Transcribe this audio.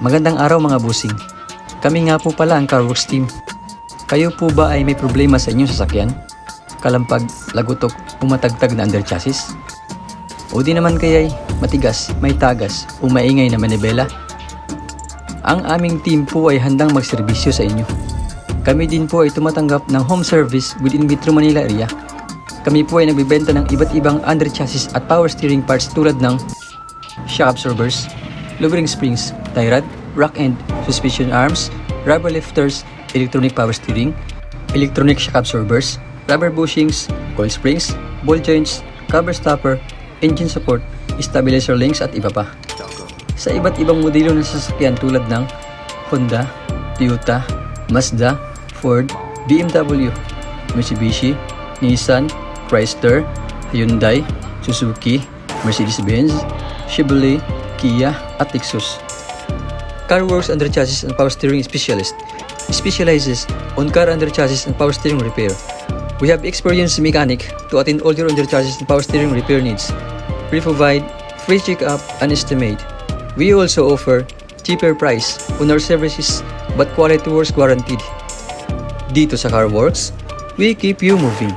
Magandang araw mga busing. Kami nga po pala ang Worx team. Kayo po ba ay may problema sa inyong sasakyan? Kalampag, Lagutok, umatagtag na underchassis? O di naman kaya'y matigas, may tagas o maingay na Manibela? Ang aming team po ay handang magserbisyo sa inyo. Kami din po ay tumatanggap ng home service within Metro Manila area. Kami po ay nagbibenta ng iba't ibang underchassis at power steering parts tulad ng shock absorbers, lowering springs, tie rod, rock end, suspension arms, rubber lifters, electronic power steering, electronic shock absorbers, rubber bushings, coil springs, ball joints, cover stopper, engine support, stabilizer links at iba pa. Sa iba't ibang modelo ng sasakyan tulad ng Honda, Toyota, Mazda, Ford, BMW, Mitsubishi, Nissan, Chrysler, Hyundai, Suzuki, Mercedes-Benz, Chevrolet, Kia at Lexus. Worx Underchassis and Power Steering Specialist specializes on car underchassis and power steering repair. We have experienced mechanic to attend all your underchassis and power steering repair needs. We provide free check-up and estimate. We also offer cheaper price on our services but quality works guaranteed. Dito sa Worx, we keep you moving.